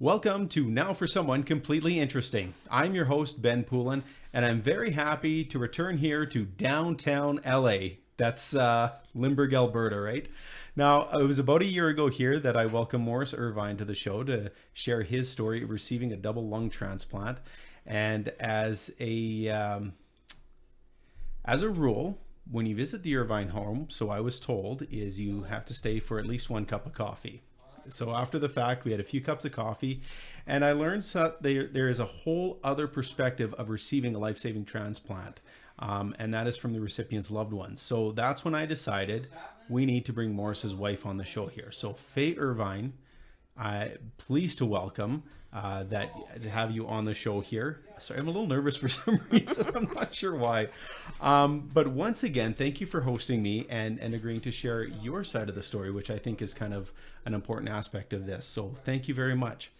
Welcome to Now for Someone Completely Interesting. I'm your host, Ben Poulin, and I'm very happy to return here to downtown LA. That's Lindbergh, Alberta, right? Now, it was about a year ago here that I welcomed Morris Irvine to the show to share his story of receiving a double lung transplant. And as a rule, when you visit the Irvine home, so I was told, is you have to stay for at least one cup of coffee. So after the fact, we had a few cups of coffee, and I learned that there is a whole other perspective of receiving a life-saving transplant, and that is from the recipient's loved ones. So that's when I decided we need to bring Morris's wife on the show here. So Fae Irvine, pleased to welcome to have you on the show here. Sorry, I'm a little nervous for some reason. I'm not sure why. But once again, thank you for hosting me and agreeing to share your side of the story, which I think is kind of an important aspect of this. So thank you very much.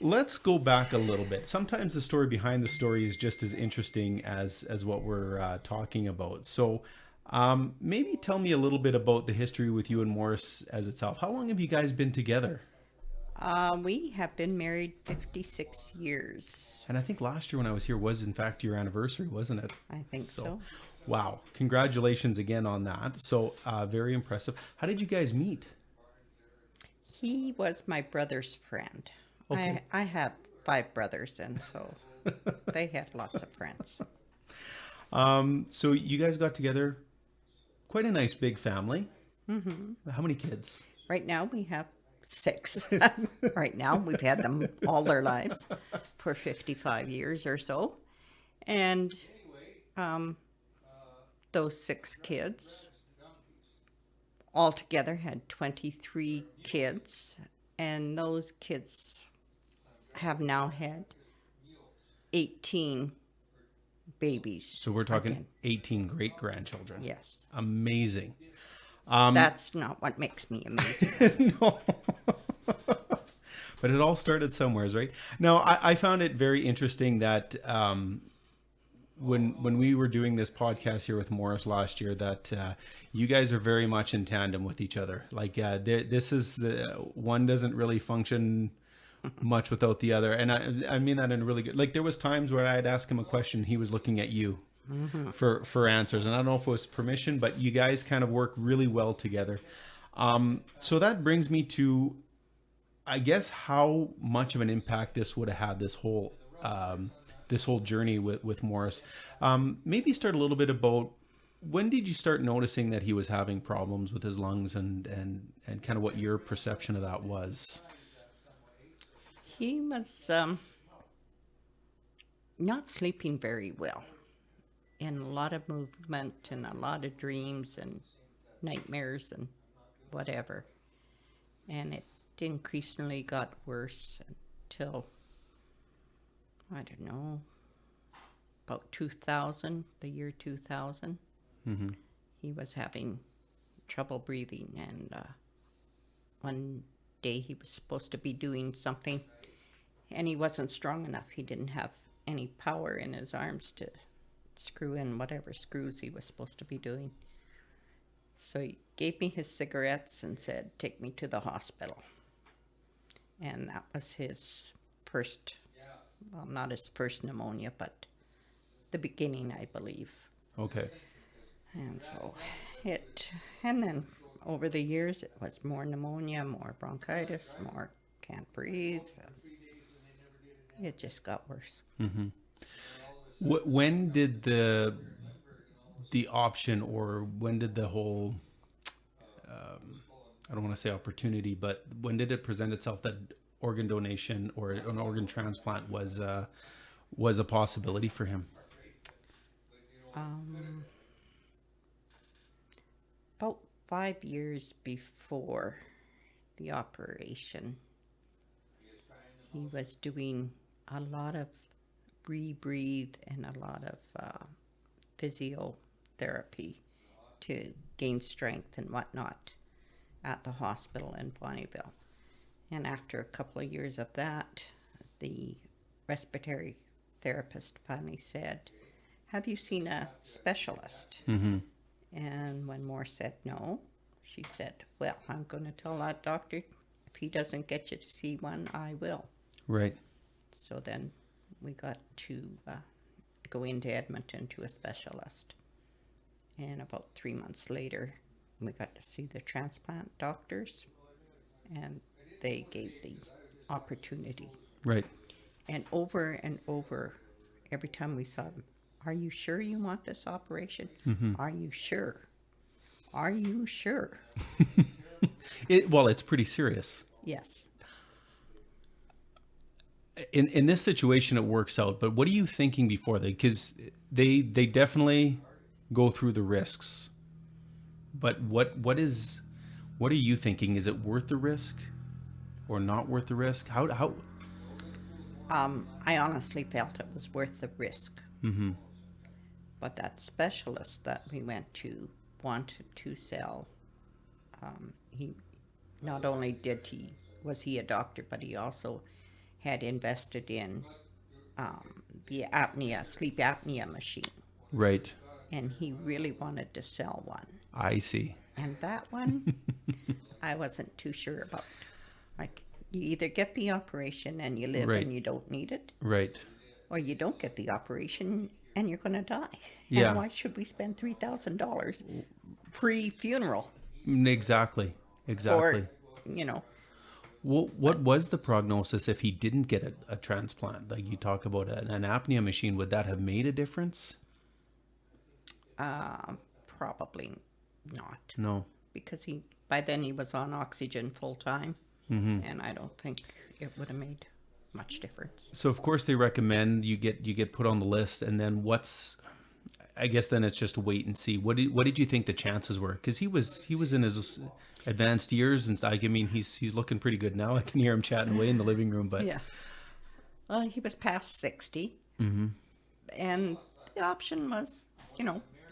Let's go back a little bit. Sometimes the story behind the story is just as interesting as what we're talking about. So maybe tell me a little bit about the history with you and Morris as itself. How long have you guys been together? We have been married 56 years. And I think last year when I was here was in fact your anniversary, wasn't it? I think so. Wow. Congratulations again on that. So very impressive. How did you guys meet? He was my brother's friend. Okay. I have 5 brothers, and so they had lots of friends. So you guys got together, quite a nice big family. Mm-hmm. How many kids? Right now we have 6. Right now we've had them all their lives for 55 years or so. And those 6 kids altogether had 23 kids. And those kids have now had 18 babies. So we're talking again. 18 great-grandchildren. Yes. Amazing. That's not what makes me amazing. No. But it all started somewhere, right? Now, I found it very interesting that when we were doing this podcast here with Morris last year, that you guys are very much in tandem with each other. Like this is one doesn't really function much without the other, and I mean that in a really good. Like there was times where I'd ask him a question, he was looking at you for answers, and I don't know if it was permission, but you guys kind of work really well together. So that brings me to, I guess, how much of an impact this would have had this whole journey with Morris. Maybe start a little bit about when did you start noticing that he was having problems with his lungs and kind of what your perception of that was? He was not sleeping very well, and a lot of movement and a lot of dreams and nightmares and whatever. And it increasingly got worse until, I don't know, about 2000, the year 2000. Mm-hmm. He was having trouble breathing, and one day he was supposed to be doing something, and he wasn't strong enough. He didn't have any power in his arms to screw in whatever screws he was supposed to be doing. So he gave me his cigarettes and said, "Take me to the hospital." And that was his first, well, not his first pneumonia, but the beginning, I believe. Okay. And so and then over the years, it was more pneumonia, more bronchitis, more can't breathe. It just got worse. Mm-hmm. When did the option, or when did the whole, I don't want to say opportunity, but when did it present itself that organ donation or an organ transplant was a possibility for him? About 5 years before the operation, he was doing a lot of rebreathe and a lot of physiotherapy to gain strength and whatnot at the hospital in Bonnyville. And after a couple of years of that, the respiratory therapist finally said, "Have you seen a specialist?" Mm-hmm. And when Moore said no, she said, "Well, I'm going to tell that doctor if he doesn't get you to see one, I will. Right. So then we got to go into Edmonton to a specialist. And about 3 months later, we got to see the transplant doctors, and they gave the opportunity. Right. And over, every time we saw them, are you sure you want this operation? Are you sure? Are you sure? Well, it's pretty serious. Yes. In this situation, it works out. But what are you thinking before that? Because they definitely go through the risks. But what are you thinking? Is it worth the risk, or not worth the risk? How? I honestly felt it was worth the risk. Mm-hmm. But that specialist that we went to wanted to sell. He not only was he a doctor, but he also had invested in the sleep apnea machine. Right. And he really wanted to sell one. I see. And that one, I wasn't too sure about. Like, you either get the operation and you live Right. and you don't need it, Right. or you don't get the operation and you're going to die. Yeah. And why should we spend $3,000 pre-funeral? Exactly. Exactly. Or, you know, What was the prognosis if he didn't get a transplant? Like you talk about an apnea machine, would that have made a difference? probably not. No. Because by then he was on oxygen full time. Mm-hmm. And I don't think it would have made much difference. So of course they recommend you get put on the list, and then I guess then it's just wait and see. What did you think the chances were? Because he was in his advanced years, and I mean he's looking pretty good now. I can hear him chatting away in the living room, but Yeah. Well, he was past 60. Mm-hmm. And the option was,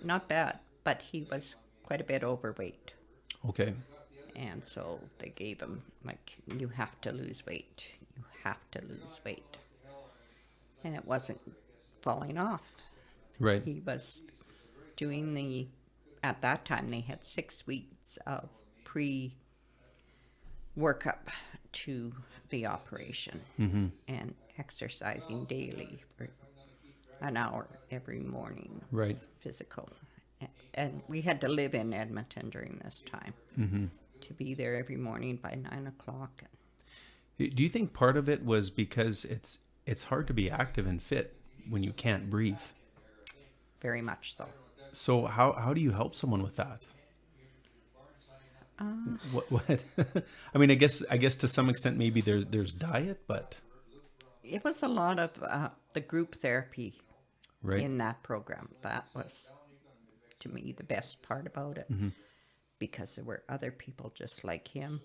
not bad, but he was quite a bit overweight. Okay. And so they gave him, like, you have to lose weight. You have to lose weight. And it wasn't falling off. Right. He was doing at that time, they had 6 weeks of pre-workup to the operation. Mm-hmm. And exercising daily for an hour every morning. Right. Physical. And we had to live in Edmonton during this time. Mm-hmm. To be there every morning by 9 o'clock. Do you think part of it was because it's hard to be active and fit when you can't breathe? Very much so. So how do you help someone with that? What? I mean, I guess to some extent maybe there's diet, but it was a lot of the group therapy right. in that program. That was, to me, the best part about it. Mm-hmm. Because there were other people just like him,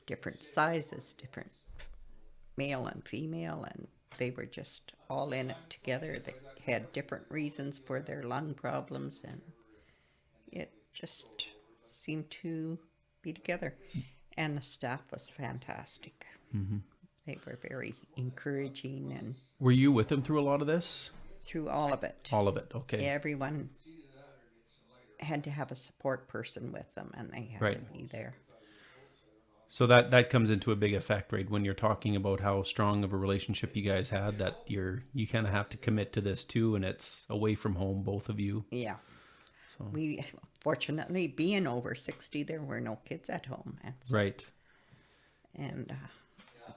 different sizes, different male and female, and they were just all in it together. They had different reasons for their lung problems, and it just seemed to be together. And the staff was fantastic. Mm-hmm. They were very encouraging, and Were you with them through a lot of this? through all of it. All of it, okay. Everyone had to have a support person with them, and they had Right. to be there. So that comes into a big effect, right? When you're talking about how strong of a relationship you guys had, that you kind of have to commit to this too, and it's away from home, both of you. Yeah. So We, fortunately, being over 60, there were no kids at home. right. And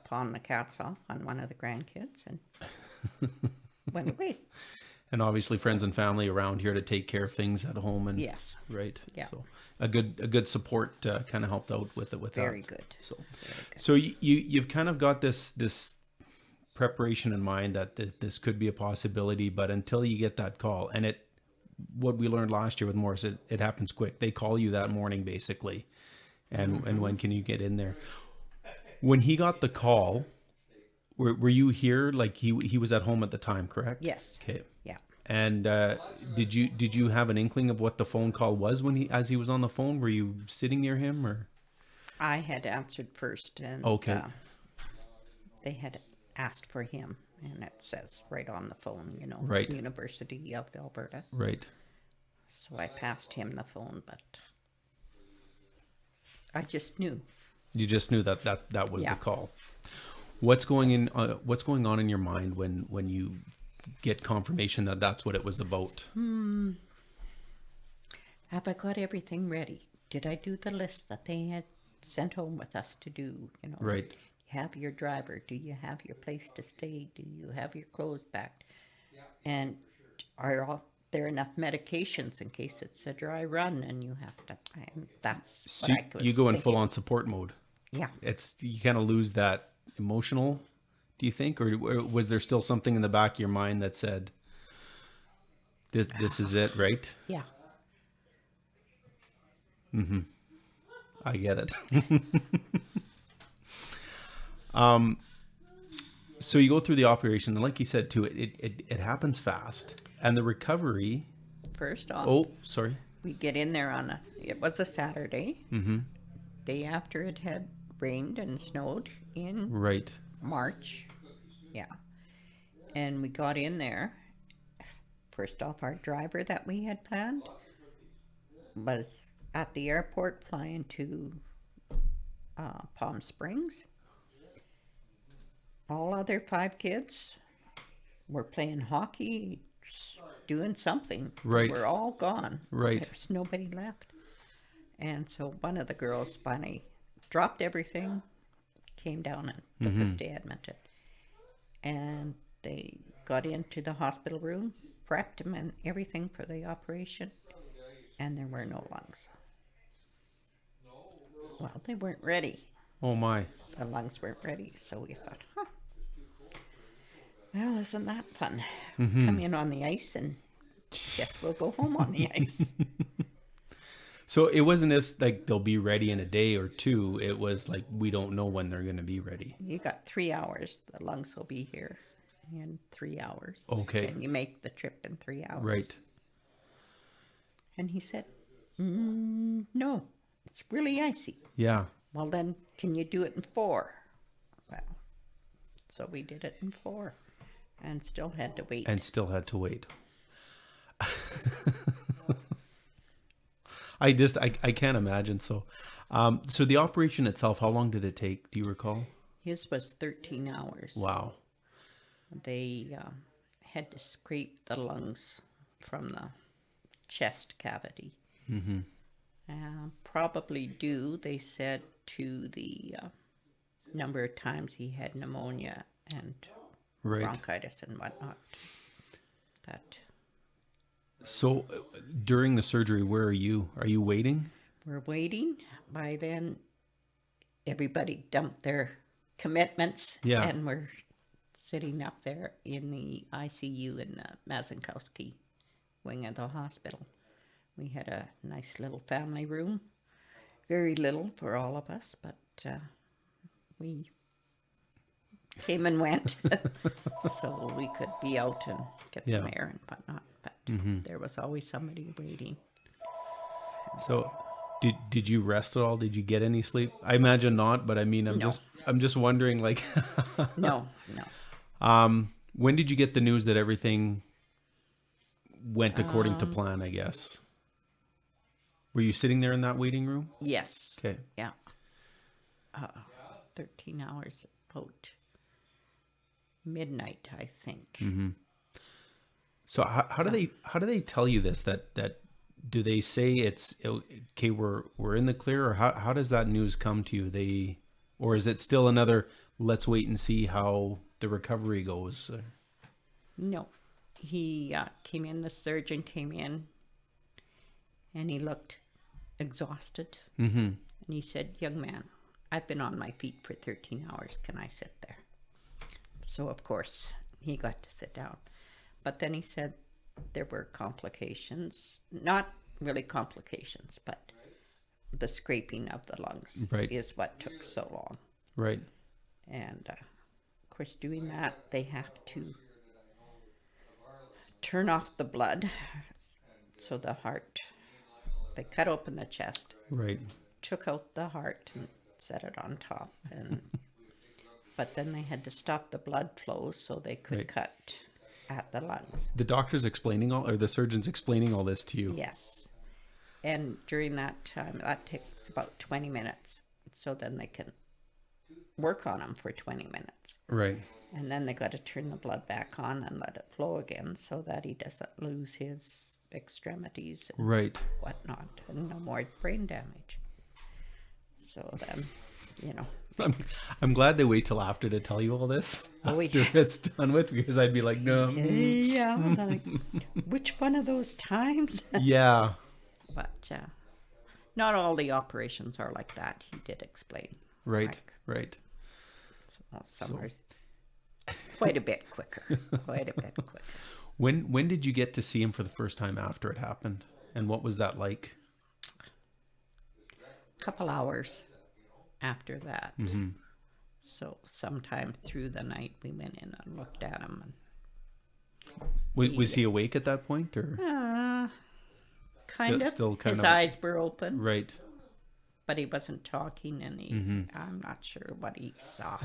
pawned the cats off on one of the grandkids and went away. And obviously friends and family around here to take care of things at home, and Yes. right. Yeah. So a good support kind of helped out with Very that. good. So Very good. so you've kind of got this preparation in mind that this could be a possibility, but until you get that call, and what we learned last year with Morris, it happens quick. They call you that morning basically, and when can you get in there? When he got the call, were you here? Like he was at home at the time, correct? Yes. Okay. Yeah. And did you have an inkling of what the phone call was as he was on the phone? Were you sitting near him, or? I had answered first, and Okay. they had asked for him, and it says right on the phone, Right. University of Alberta. Right. So I passed him the phone, but I just knew You just knew that was Yeah. the call. What's going on in your mind when you get confirmation that that's what it was about? Have I got everything ready? Did I do the list that they had sent home with us to do? You know, Right. have your driver? Do you have your place to stay? Do you have your clothes packed? And there enough medications in case it's a dry run and you have to? And that's So what I was you go in thinking. full on support mode. Yeah. It's you kind of lose that emotional. Do you think, or was there still something in the back of your mind that said, "This is it, right?" Yeah. I get it. So you go through the operation, and like you said too, it happens fast, and the recovery. First off, Oh, sorry. we get in there it was a Saturday, day after it had rained and snowed in Right. March. Yeah. And we got in there. First off, our driver that we had planned was at the airport flying to Palm Springs. All other 5 kids were playing hockey, doing something. Right. We're all gone. Right. There's nobody left. And so one of the girls finally dropped everything, came down and took us to Edmonton. And they got into the hospital room, prepped him and everything for the operation, and there were no lungs. Well, they weren't ready. Oh my. The lungs weren't ready, so we thought, well, isn't that fun? Come in on the ice and guess we'll go home on the ice. So it wasn't if like they'll be ready in a day or two. It was like we don't know when they're going to be ready. You got 3 hours. The lungs will be here in 3 hours. Okay. And you make the trip in 3 hours. Right. And he said, no, it's really icy. Yeah. Well, then, can you do it in 4? Well, so we did it in 4 and still had to wait. And still had to wait. I can't imagine. So the operation itself, how long did it take? Do you recall? His was 13 hours. Wow. They had to scrape the lungs from the chest cavity. Probably due, they said, to the number of times he had pneumonia and Right. bronchitis and whatnot. That So during the surgery, where are you? Are you waiting? we're waiting. By then, everybody dumped their commitments, Yeah. and we're sitting up there in the ICU in the Mazankowski wing of the hospital. We had a nice little family room, very little for all of us, but we came and went so we could be out and get some Yeah. air and whatnot. But there was always somebody waiting. So did you rest at all? Did you get any sleep? I imagine not, but I mean, I'm No. just wondering, like, No. when did you get the news that everything went according to plan, I guess? Were you sitting there in that waiting room? Yes. Okay. Yeah. 13 hours, about midnight, I think. So how do they tell you this? That do they say it's okay? We're in the clear, or how does that news come to you? Or is it still another? Let's wait and see how the recovery goes. No. He came in, the surgeon came in, and he looked exhausted. And he said, young man, I've been on my feet for 13 hours. Can I sit there? So, of course, he got to sit down. But then he said there were complications. Not really complications, but the scraping of the lungs Right. is what took so long. Right. And, of course, doing that, they have to turn off the blood. So the heart, they cut open the chest, Right. took out the heart and set it on top. But then they had to stop the blood flow so they could Right. cut at the lungs. The doctor's explaining or the surgeon's explaining all this to you. Yes. And during that time, that takes about 20 minutes. so then they can work on him for 20 minutes. Right. And then they got to turn the blood back on and let it flow again so that he doesn't lose his extremities and Right. whatnot, and no more brain damage. So then, you know. I'm glad they wait till after to tell you all this Oh, after yeah. it's done with, because I'd be like, no. Yeah, like, which one of those times? Yeah. But not all the operations are like that, he did explain. Right. Like, Right. some are quite a bit quicker. Quite a bit quicker. When did you get to see him for the first time after it happened? And what was that like? Couple hours after that. Mm-hmm. So sometime through the night we went in and looked at him. Was he awake at that point, or And, kind of. still kind His of eyes were open, right? but he wasn't talking, and I'm not sure what he saw.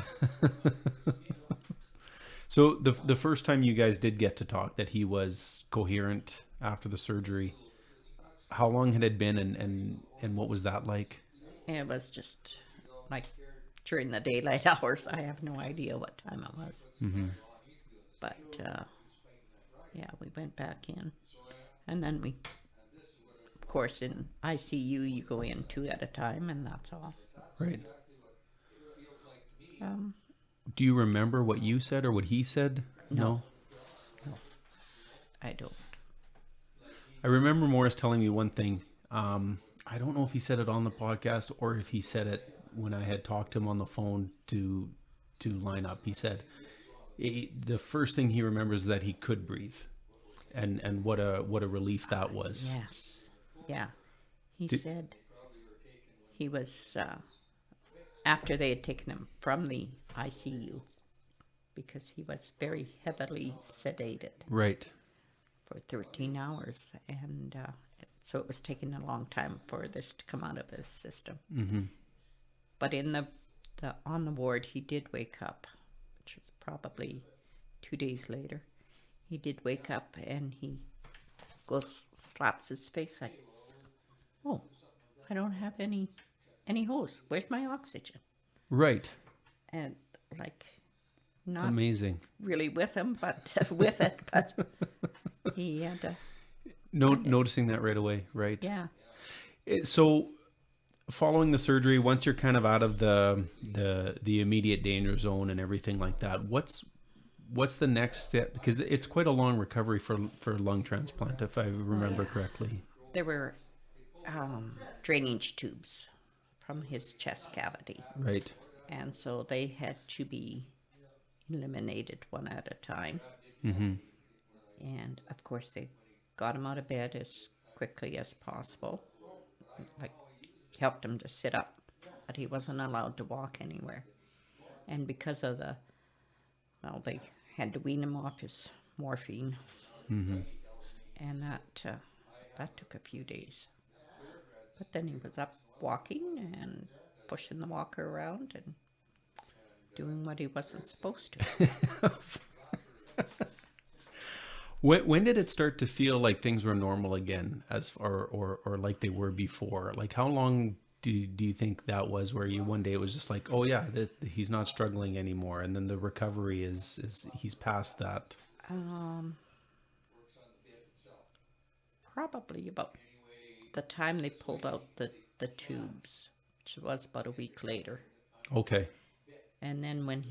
So the first time you guys did get to talk, that he was coherent after the surgery, how long had it been, and what was that like? It was just like during the daylight hours. I have no idea what time it was. Mm-hmm. But yeah, we went back in, and then we, of course, in ICU you go in 2 at a time, and that's all. Right. Um, Do you remember what you said or what he said? No. I don't. I remember Morris telling me one thing. I don't know if he said it on the podcast or if he said it when I had talked to him on the phone to line up. He said the first thing he remembers is that he could breathe, and what a relief that was. Yes. Yeah. He said he was, after they had taken him from the ICU, because he was very heavily sedated Right. for 13 hours. And so it was taking a long time for this to come out of his system. Mm-hmm. But in the on the ward, he did wake up, which was probably 2 days later. He did wake up, and he slaps his face like, "Oh, I don't have any hose. Where's my oxygen?" Right. And like, not Amazing. really with him, but with it. But he had to. Noticing that right away. Right. Yeah. So following the surgery, once you're kind of out of the immediate danger zone and everything like that, what's the next step? Because it's quite a long recovery for lung transplant, if I remember correctly. There were drainage tubes from his chest cavity. Right. And so they had to be eliminated one at a time. Mm-hmm. And of course, they got him out of bed as quickly as possible. Like, helped him to sit up, but he wasn't allowed to walk anywhere. And because of they had to wean him off his morphine. Mm-hmm. And that took a few days. But then he was up walking and pushing the walker around and doing what he wasn't supposed to. When did it start to feel like things were normal again, or like they were before? Like, how long do you think that was, where you one day it was just like, oh yeah, he's not struggling anymore, and then the recovery is he's past that? Probably about the time they pulled out the tubes, which was about a week later. Okay. And then when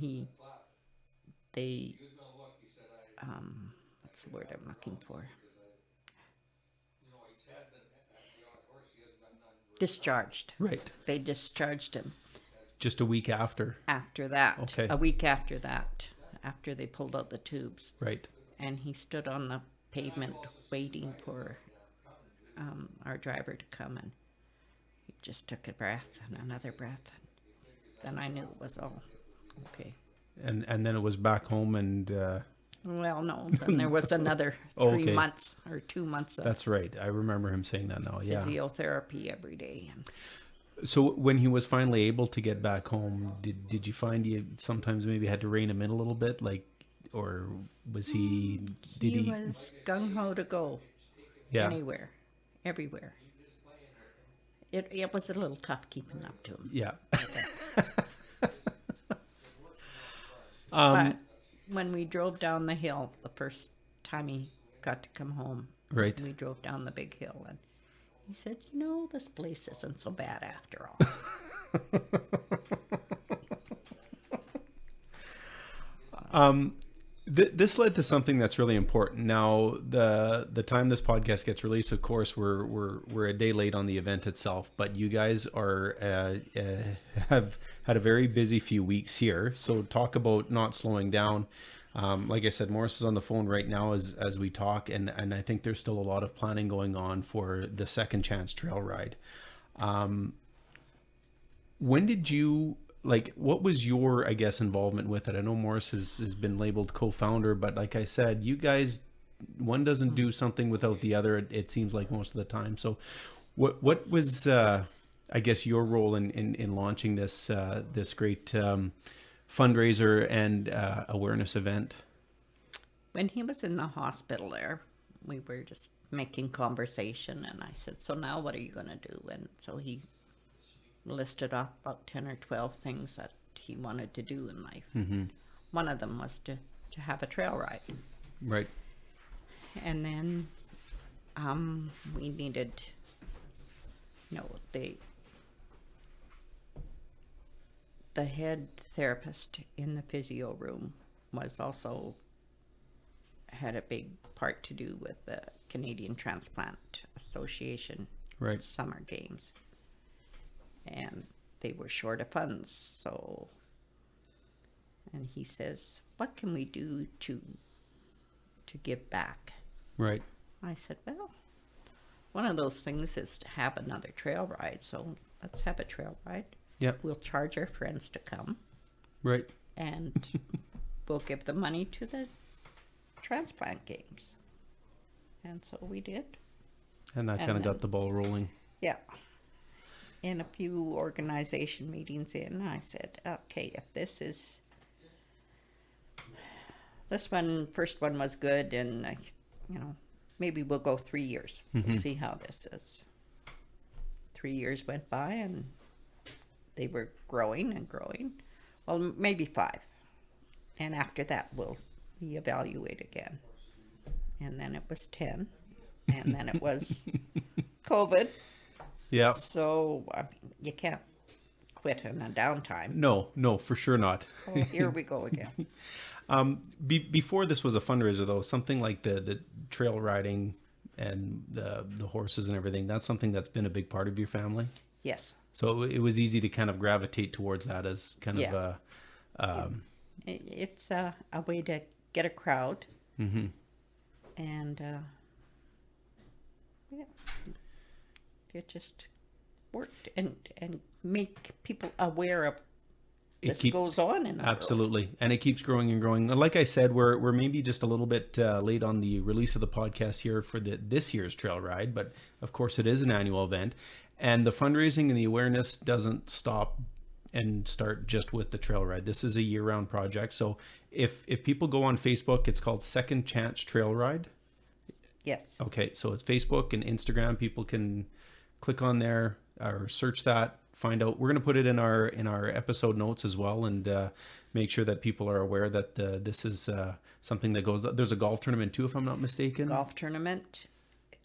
what's the word I'm looking for? Discharged. Right. They discharged him Just a week after. after that. Okay. A week after that, after they pulled out the tubes. Right. And he stood on the pavement waiting for our driver to come, and he just took a breath and another breath. And then I knew it was all okay. And then it was back home, and Well, no. Then there was another 3 Okay. months or 2 months of that's right. I remember him saying that now. Yeah. physiotherapy every day. And So when he was finally able to get back home, did you find you sometimes maybe had to rein him in a little bit, like, or was he? Did he was gung ho to go Yeah. anywhere, everywhere. It was a little tough keeping up to him. Yeah. But when we drove down the hill, the first time he got to come home, Right. we drove down the big hill, and he said, this place isn't so bad after all. This led to something that's really important. Now, the time this podcast gets released, of course, we're a day late on the event itself. But you guys are have had a very busy few weeks here. So talk about not slowing down. Like I said, Morris is on the phone right now as we talk, and I think there's still a lot of planning going on for the Second Chance Trail Ride. When did you? What was your, I guess, involvement with it? I know Morris has been labeled co-founder, but like I said, you guys, one doesn't do something without the other. It seems like most of the time. So what was, I guess, your role in launching this great fundraiser and awareness event? When he was in the hospital there, we were just making conversation, and I said, so now what are you going to do? And so he listed off about 10 or 12 things that he wanted to do in life. Mm-hmm. One of them was to have a trail ride. Right. And then we needed, the head therapist in the physio room was also had a big part to do with the Canadian Transplant Association Right. summer games. And they were short of funds, and he says, what can we do to give back? Right. I said, well, one of those things is to have another trail ride, so let's have a trail ride. Yep. We'll charge our friends to come, Right. and we'll give the money to the transplant games. And so we did. And that kind of got the ball rolling. Yeah. In a few organization meetings I said, okay, if this first one was good, and maybe we'll go 3 years. Mm-hmm. We'll see how this is. 3 years went by, and they were growing and growing. Well, maybe 5. And after that, we'll reevaluate again. And then it was 10. And then it was COVID. Yeah. So you can't quit in a downtime. No, for sure not. So here we go again. Before this was a fundraiser, though, something like the trail riding and the horses and everything, that's something that's been a big part of your family. Yes. So it was easy to kind of gravitate towards that as kind of a... It's a way to get a crowd. Mm-hmm. And it just worked, and make people aware of this goes on in the absolutely world. And it keeps growing and growing. And like I said, we're maybe just a little bit late on the release of the podcast here for this year's trail ride, but of course it is an annual event, and the fundraising and the awareness doesn't stop and start just with the trail ride. This is a year-round project. So if people go on Facebook, it's called Second Chance Trail Ride. Yes. Okay, so it's Facebook and Instagram. People can click on there or search that, find out. We're going to put it in our episode notes as well, and make sure that people are aware that this is something that goes. There's a golf tournament too, if I'm not mistaken. Golf tournament,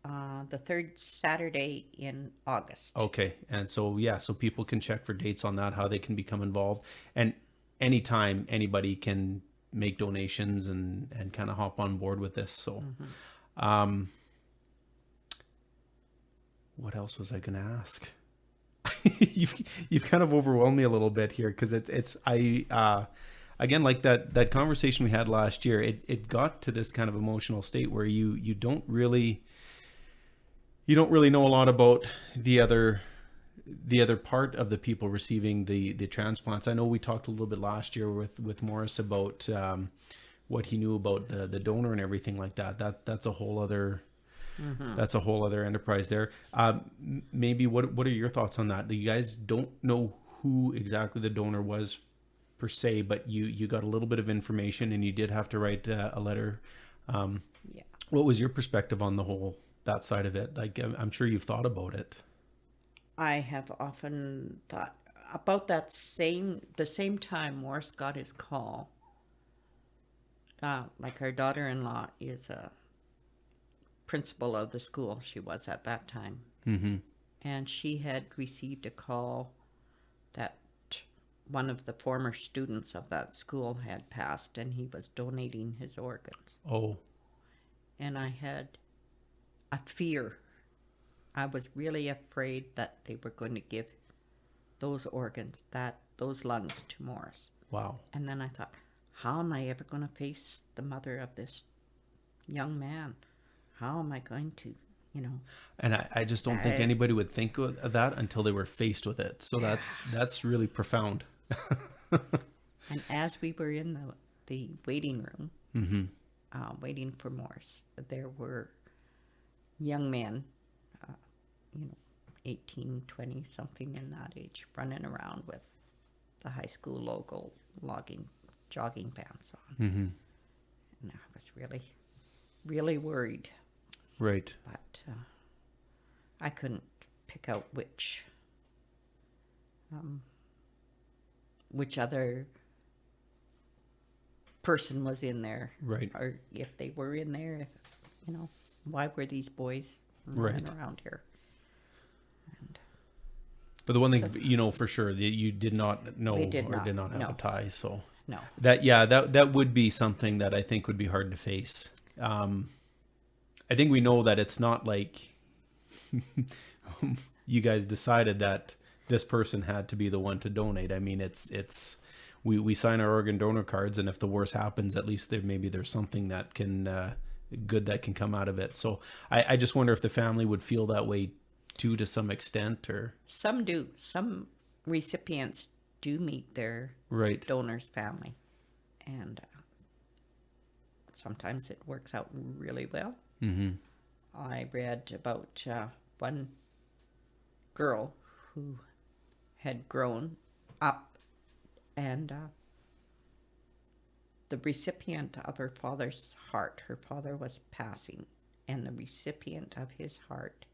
the third Saturday in August. Okay, and so so people can check for dates on that, how they can become involved, and anytime anybody can make donations and kind of hop on board with this. So. Mm-hmm. What else was I going to ask? You've kind of overwhelmed me a little bit here, because again, like that conversation we had last year, it got to this kind of emotional state where you don't really know a lot about the other part of the people receiving the transplants. I know we talked a little bit last year with Morris about what he knew about the donor and everything like that. That's a whole other. Mm-hmm. That's a whole other enterprise there. Maybe what are your thoughts on that? You guys don't know who exactly the donor was per se, but you got a little bit of information, and you did have to write a letter. What was your perspective on that side of it? Like, I'm sure you've thought about it. I have often thought about the same time Morris got his call. Like our daughter-in-law is a principal of the school. She was at that time. Mm-hmm. And she had received a call that one of the former students of that school had passed, and he was donating his organs. Oh. And I had a fear. I was really afraid that they were going to give those organs, those lungs to Morris. Wow. And then I thought, how am I ever going to face the mother of this young man? How am I going to, And I just don't think anybody would think of that until they were faced with it. So that's really profound. And as we were in the waiting room, Mm-hmm. Waiting for Morris, there were young men, 18, 20, something in that age, running around with the high school logo, jogging pants on. Mm-hmm. And I was really, really worried. Right. But I couldn't pick out which other person was in there. Right. Or if they were in there, why were these boys running around here? And But the one thing, for sure, that you did not know did not have a tie. So no. That would be something that I think would be hard to face. I think we know that it's not like you guys decided that this person had to be the one to donate. I mean, we sign our organ donor cards, and if the worst happens, at least there's something that can good that can come out of it. So I just wonder if the family would feel that way too, to some extent, or some do. Some recipients do meet their donor's family, and sometimes it works out really well. Mm-hmm. I read about one girl who had grown up, and the recipient of her father's heart, her father was passing, and the recipient of his heart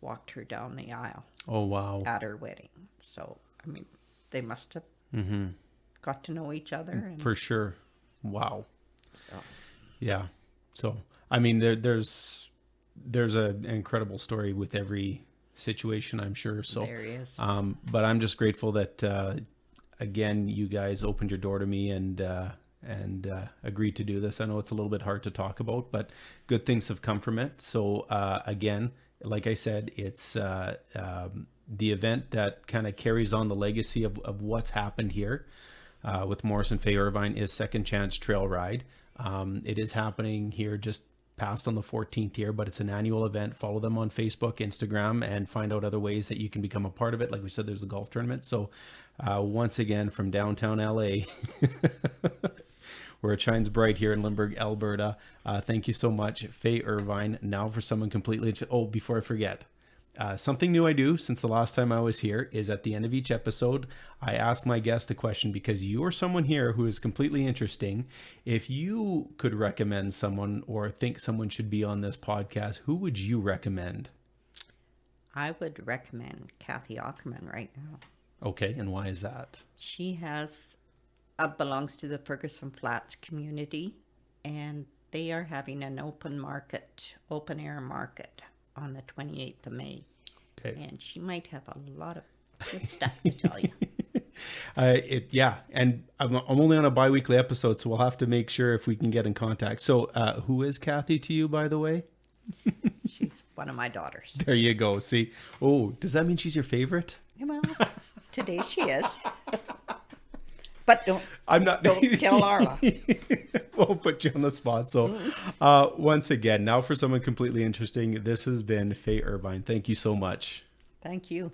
walked her down the aisle. Oh, wow. At her wedding. So, I mean, they must have got to know each other. And for sure. Wow. So. Yeah. So, I mean, there's an incredible story with every situation, I'm sure. So there is. But I'm just grateful that, again, you guys opened your door to me and agreed to do this. I know it's a little bit hard to talk about, but good things have come from it. So, again, like I said, it's the event that kind of carries on the legacy of what's happened here with Morris and Fae Irvine is Second Chance Trail Ride. It is happening here just past on the 14th here, but it's an annual event. Follow them on Facebook, Instagram, and find out other ways that you can become a part of it. Like we said, there's a golf tournament. So once again, from downtown LA, where it shines bright here in Lindbergh, Alberta. Thank you so much, Fae Irvine. Now for someone completely... before I forget, something new I do since the last time I was here is at the end of each episode, I ask my guest a question, because you are someone here who is completely interesting. If you could recommend someone or think someone should be on this podcast, who would you recommend? I would recommend Kathy Ackerman right now. Okay, and why is that? She belongs to the Ferguson Flats community, and they are having an open air market on the 28th of May. Okay. And she might have a lot of good stuff to tell you. And I'm only on a bi-weekly episode, so we'll have to make sure if we can get in contact. So who is Kathy to you, by the way? She's one of my daughters. There you go. See, does that mean she's your favorite? Well, today she is. But don't tell Arla. We'll put you on the spot. So once again, now for someone completely interesting, this has been Fae Irvine. Thank you so much. Thank you.